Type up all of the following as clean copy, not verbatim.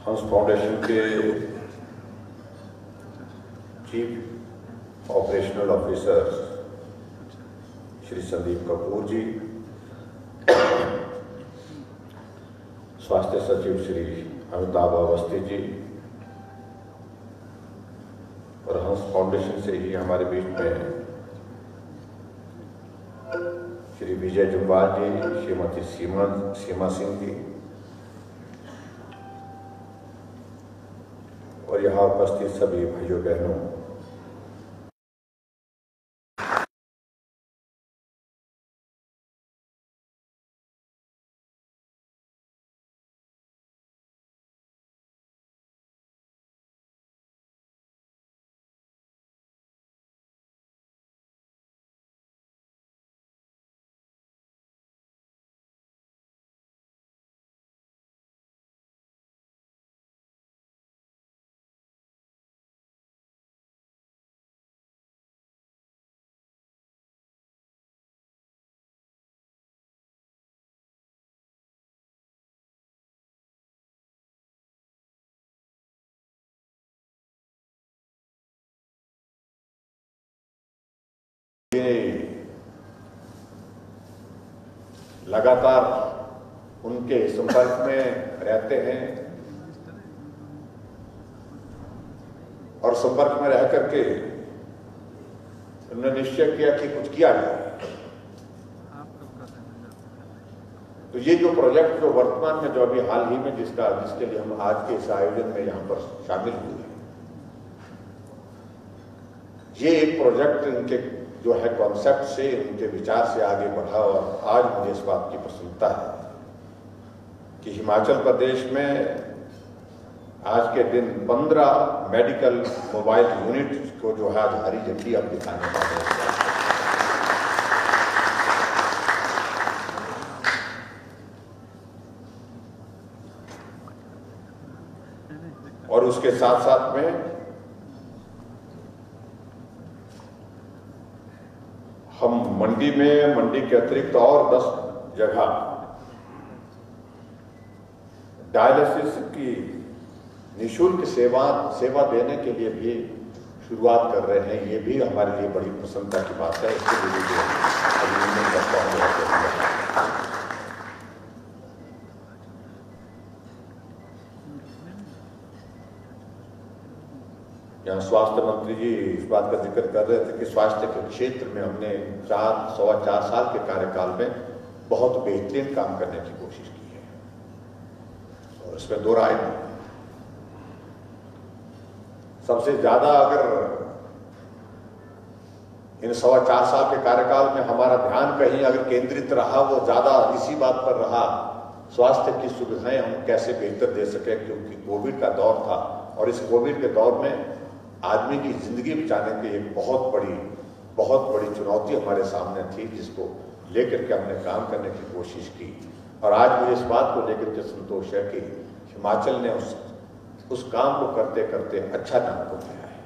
हंस फाउंडेशन के chief operational officer Shri Sandeep Kapoor ji, स्वास्थ्य सचिव श्री अमिताभ अवस्थी जी और हंस फाउंडेशन से ही हमारे बीच में श्री विजय जुम्बाल जी, श्रीमती सीमा सिंह जी और यहाँ उपस्थित सभी भाइयों बहनों, लगातार उनके संपर्क में रहते हैं और संपर्क में रह करके उन्होंने निश्चय किया कि कुछ किया जाए। तो ये जो प्रोजेक्ट जो वर्तमान में जो अभी हाल ही में जिसके लिए हम आज के इस आयोजन में यहां पर शामिल हुए हैं, ये एक प्रोजेक्ट इनके जो है कॉन्सेप्ट से, उनके विचार से आगे बढ़ा और आज मुझे इस बात की प्रसन्नता है कि हिमाचल प्रदेश में आज के दिन 15 मेडिकल मोबाइल यूनिट को जो है आज हरी झंडी अब दिखाने वाले हैं। और उसके साथ साथ में हम मंडी के अतिरिक्त और 10 जगह डायलिसिस की निःशुल्क सेवा देने के लिए भी शुरुआत कर रहे हैं। ये भी हमारे लिए बड़ी प्रसन्नता की बात है। इसके लिए भी अभिनंदन करता हूं। यहाँ स्वास्थ्य मंत्री जी इस बात का जिक्र कर रहे थे कि स्वास्थ्य के क्षेत्र में हमने 4 साल के कार्यकाल में बहुत बेहतरीन काम करने की कोशिश की है और इसमें दो राय नहीं। सबसे ज्यादा अगर इन 4.25 साल के कार्यकाल में हमारा ध्यान कहीं अगर केंद्रित रहा, वो ज्यादा इसी बात पर रहा, स्वास्थ्य की सुविधाएं हम कैसे बेहतर दे सके, क्योंकि कोविड का दौर था और इस कोविड के दौर में आदमी की जिंदगी बचाने की एक बहुत बड़ी चुनौती हमारे सामने थी, जिसको लेकर के हमने काम करने की कोशिश की। और आज मुझे इस बात को लेकर के संतोष है कि हिमाचल ने उस काम को करते करते अच्छा नाम को दिया है।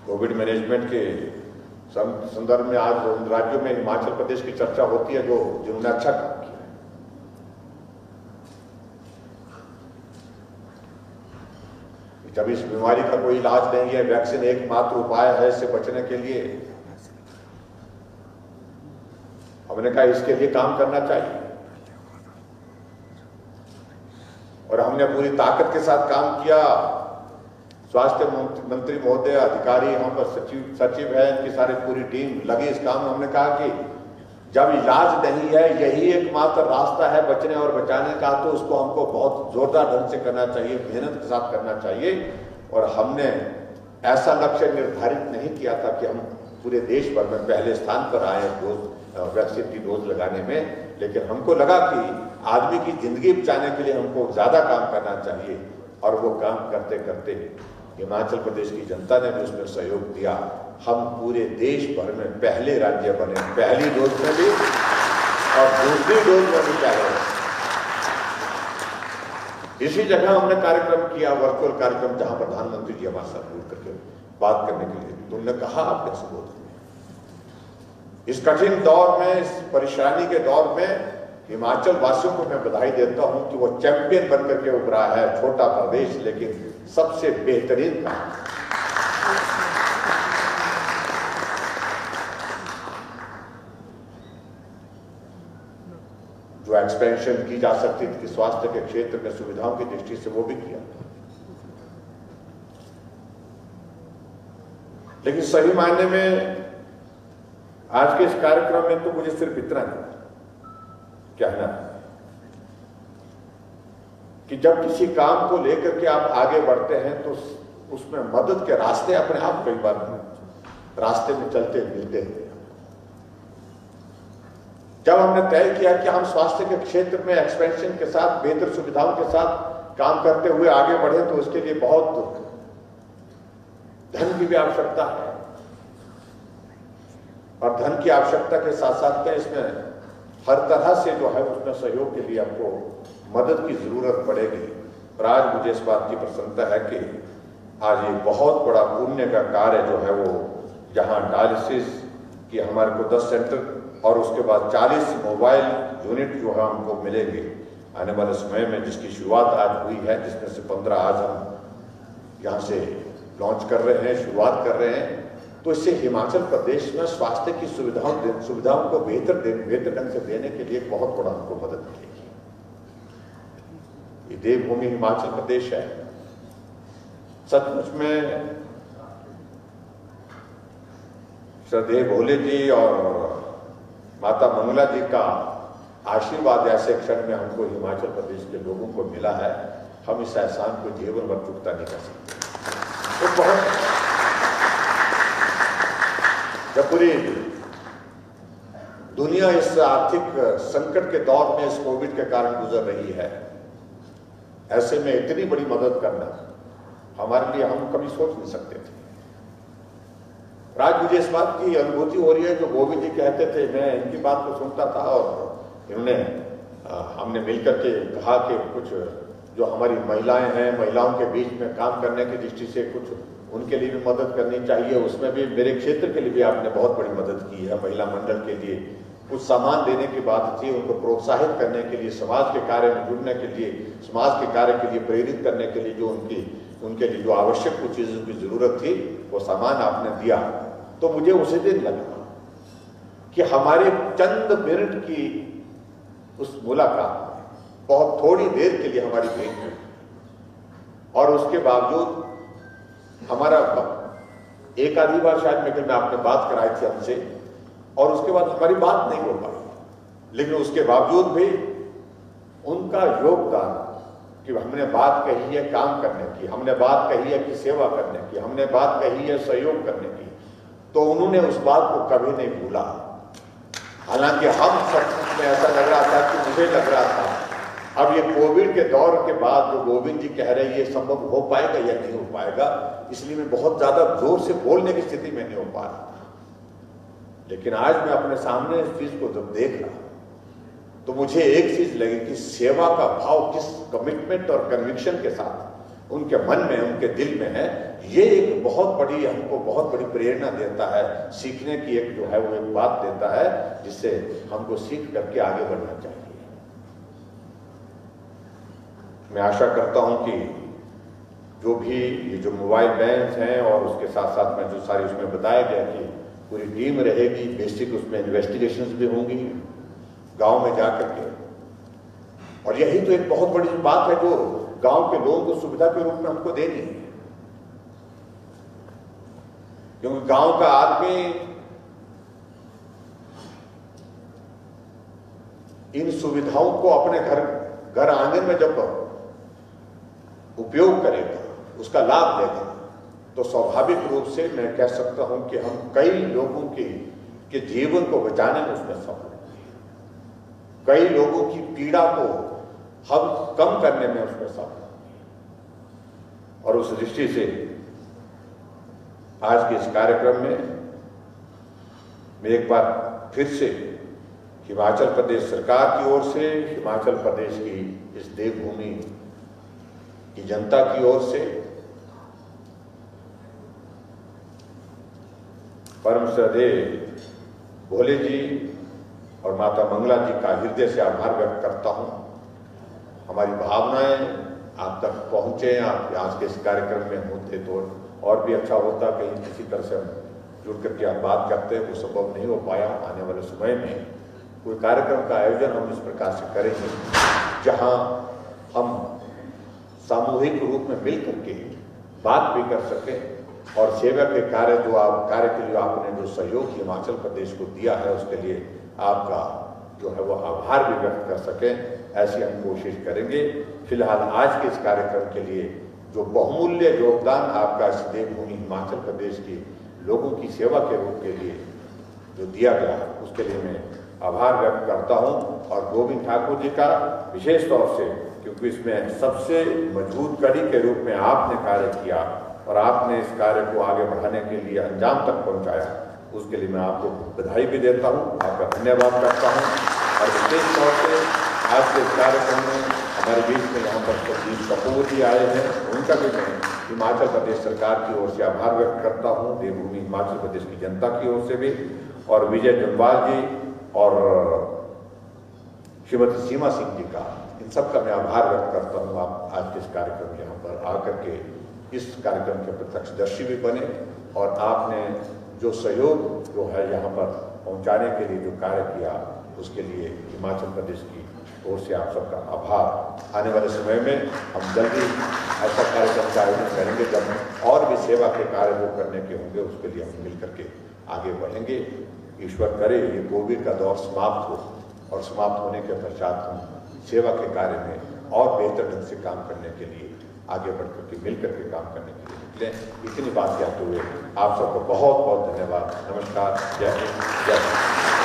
कोविड मैनेजमेंट के संदर्भ में आज उन राज्यों में हिमाचल प्रदेश की चर्चा होती है जिन्होंने अच्छा काम किया। जब इस बीमारी का कोई इलाज नहीं है, वैक्सीन एकमात्र उपाय है इससे बचने के लिए, हमने कहा इसके लिए काम करना चाहिए और हमने पूरी ताकत के साथ काम किया। स्वास्थ्य मंत्री महोदय, अधिकारी, यहाँ पर सचिव है, इनकी सारी पूरी टीम लगी इस काम में। हमने कहा कि जब इलाज नहीं है, यही एकमात्र रास्ता है बचने और बचाने का, तो उसको हमको बहुत जोरदार ढंग से करना चाहिए, मेहनत के साथ करना चाहिए। और हमने ऐसा लक्ष्य निर्धारित नहीं किया था कि हम पूरे देश भर में पहले स्थान पर आए वैक्सीन की डोज लगाने में, लेकिन हमको लगा कि आदमी की जिंदगी बचाने के लिए हमको ज्यादा काम करना चाहिए। और वो काम करते करते हिमाचल प्रदेश की जनता ने भी उसमें सहयोग दिया। हम पूरे देश भर में पहले राज्य बने, पहली डोज में भी और दूसरी डोज में भी पहले। इसी जगह हमने कार्यक्रम किया, वर्चुअल कार्यक्रम, जहां प्रधानमंत्री जी हमारे साथ जुड़ करके बात करने के लिए। तो उन्होंने कहा आपने संबोधन में, इस कठिन दौर में, इस परेशानी के दौर में हिमाचल वासियों को मैं बधाई देता हूं कि वो चैंपियन बनकर के उभरा है। छोटा प्रदेश लेकिन सबसे बेहतरीन काम। जो एक्सपेंशन की जा सकती थी स्वास्थ्य के क्षेत्र में सुविधाओं की दृष्टि से, वो भी किया। लेकिन सही मायने में आज के इस कार्यक्रम में तो मुझे सिर्फ इतना कहना है कि जब किसी काम को लेकर के आप आगे बढ़ते हैं तो उसमें मदद के रास्ते अपने आप कई बार रास्ते में चलते मिलते हैं। जब हमने तय किया कि हम स्वास्थ्य के क्षेत्र में एक्सपेंशन के साथ, बेहतर सुविधाओं के साथ काम करते हुए आगे बढ़े, तो उसके लिए बहुत धन की भी आवश्यकता है। और धन की आवश्यकता के साथ साथ में इसमें हर तरह से जो है उसमें सहयोग के लिए आपको मदद की जरूरत पड़ेगी। और आज मुझे इस बात की प्रसन्नता है कि आज एक बहुत बड़ा पुण्य का कार्य जो है वो, जहां डायलिसिस की हमारे को 10 सेंटर और उसके बाद 40 मोबाइल यूनिट जो है हमको मिलेंगे आने वाले समय में, जिसकी शुरुआत आज हुई है, जिसमें से 15 आज हम यहाँ से लॉन्च कर रहे हैं, शुरुआत कर रहे हैं। तो इससे हिमाचल प्रदेश में स्वास्थ्य की सुविधाओं को बेहतर ढंग से देने के लिए बहुत बड़ा हमको मदद मिलेगी। ये देवभूमि हिमाचल प्रदेश है। सचमुच में श्रद्धेय भोले जी और माता मंगला जी का आशीर्वाद ऐसे क्षण में हमको हिमाचल प्रदेश के लोगों को मिला है। हम इस एहसान को जीवन भर चुकता नहीं कर सकते। तो बहुत जब पूरी दुनिया इस आर्थिक संकट के दौर में इस कोविड के कारण गुजर रही है, ऐसे में इतनी बड़ी मदद करना हमारे लिए हम कभी सोच नहीं सकते थे। आज मुझे इस बात की अनुभूति हो रही है, जो गोविंद जी कहते थे, मैं इनकी बात को सुनता था और इन्होंने हमने मिलकर के कहा कि कुछ जो हमारी महिलाएं हैं, महिलाओं के बीच में काम करने की दृष्टि से कुछ उनके लिए भी मदद करनी चाहिए। उसमें भी मेरे क्षेत्र के लिए भी आपने बहुत बड़ी मदद की है। महिला मंडल के लिए कुछ सामान देने की बात थी, उनको प्रोत्साहित करने के लिए, समाज के कार्य में जुड़ने के लिए, समाज के कार्य के लिए प्रेरित करने के लिए जो उनके लिए जो आवश्यक कुछ चीजों की जरूरत थी, वो सामान आपने दिया। तो मुझे उसी दिन लगा कि हमारे चंद मिनट की उस मुलाकात में, बहुत थोड़ी देर के लिए हमारी भेंट हुई, और उसके बावजूद हमारा एक आधी बार शायद मैं आपने बात कराई थी हमसे, और उसके बाद हमारी बात नहीं हो पाई। लेकिन उसके बावजूद भी उनका योगदान कि हमने बात कही है काम करने की, हमने बात कही है कि सेवा करने की, हमने बात कही है सहयोग करने की, तो उन्होंने उस बात को कभी नहीं भूला। हालांकि हम सब में ऐसा लग रहा था कि मुझे लग रहा था अब ये कोविड के दौर के बाद जो गोविंद जी कह रहे हैं ये संभव हो पाएगा या नहीं हो पाएगा, इसलिए मैं बहुत ज्यादा जोर से बोलने की स्थिति में नहीं हो पा रहा था। लेकिन आज मैं अपने सामने इस चीज को जब देख रहा तो मुझे एक चीज लगी कि सेवा का भाव किस कमिटमेंट और कन्विक्शन के साथ उनके मन में, उनके दिल में है, ये एक बहुत बड़ी हमको बहुत बड़ी प्रेरणा देता है। सीखने की एक जो है वो एक बात देता है जिससे हमको सीख करके आगे बढ़ना चाहिए। मैं आशा करता हूं कि जो भी ये जो मोबाइल वैन्स हैं और उसके साथ साथ में जो सारी उसमें बताया गया कि पूरी टीम रहेगी, बेसिक उसमें इन्वेस्टिगेशंस भी होंगी गांव में जाकर के, और यही तो एक बहुत बड़ी बात है जो गांव के लोगों को सुविधा के रूप में हमको देनी है। क्योंकि गांव का आदमी इन सुविधाओं को अपने घर आंगन में जब उपयोग करेगा, उसका लाभ लेगा, तो स्वाभाविक रूप से मैं कह सकता हूं कि हम कई लोगों के जीवन को बचाने में उसमें सफल होंगे, कई लोगों की पीड़ा को हम कम करने में उसमें सफल होंगे। और उस दृष्टि से आज के इस कार्यक्रम में मैं एक बार फिर से हिमाचल प्रदेश सरकार की ओर से, हिमाचल प्रदेश की इस देवभूमि की जनता की ओर से, परम श्रद्धेय भोले जी और माता मंगला जी का हृदय से आभार व्यक्त करता हूँ। हमारी भावनाएं आप तक पहुँचे, आप आज के इस कार्यक्रम में होते तो और भी अच्छा होता। कहीं किसी तरह से हम जुड़ करके आप बात करते, वो संभव नहीं हो पाया। आने वाले समय में कोई कार्यक्रम का आयोजन हम इस प्रकार से करेंगे जहाँ हम सामूहिक रूप में मिल करके बात भी कर सकें और सेवा के कार्य के लिए आपने जो सहयोग हिमाचल प्रदेश को दिया है उसके लिए आपका जो है वो आभार भी व्यक्त कर सकें, ऐसी हम कोशिश करेंगे। फिलहाल आज के इस कार्यक्रम के लिए जो बहुमूल्य योगदान आपका इस देवभूमि हिमाचल प्रदेश के लोगों की सेवा के रूप के लिए जो दिया गया, उसके लिए मैं आभार व्यक्त करता हूं। और गोविंद ठाकुर जी का विशेष तौर से, क्योंकि इसमें सबसे मजबूत कड़ी के रूप में आपने कार्य किया और आपने इस कार्य को आगे बढ़ाने के लिए अंजाम तक पहुंचाया, उसके लिए मैं आपको बधाई भी देता हूं, आपका धन्यवाद करता हूं। और विशेष तौर से आज के इस कार्यक्रम में हमारे बीच में यहाँ पर संजीव कपूर जी आए हैं, उनका भी मैं हिमाचल प्रदेश सरकार की ओर से आभार व्यक्त करता हूँ, देवभूमि हिमाचल प्रदेश की जनता की ओर से भी। और विजय जम्वाल जी और श्रीमती सीमा सिंह जी का, इन सब का मैं आभार व्यक्त करता हूँ। आप आज के इस कार्यक्रम में यहाँ पर आकर के इस कार्यक्रम के प्रत्यक्षदर्शी भी बने और आपने जो सहयोग जो है यहाँ पर पहुँचाने के लिए जो कार्य किया, उसके लिए हिमाचल प्रदेश की ओर से आप सबका आभार। आने वाले समय में हम जल्दी ऐसा कार्यक्रम का आयोजन करेंगे जब और भी सेवा के कार्य वो करने के होंगे, उसके लिए हम मिल करके आगे बढ़ेंगे। ईश्वर करे ये कोविड का दौर समाप्त हो और समाप्त होने के पश्चात हम सेवा के कार्य में और बेहतर ढंग से काम करने के लिए आगे बढ़ करके मिल करके काम करने के लिए निकलें। इतनी बात कहते हुए आप सबको बहुत बहुत धन्यवाद। नमस्कार, जय हिंद, जय भारत।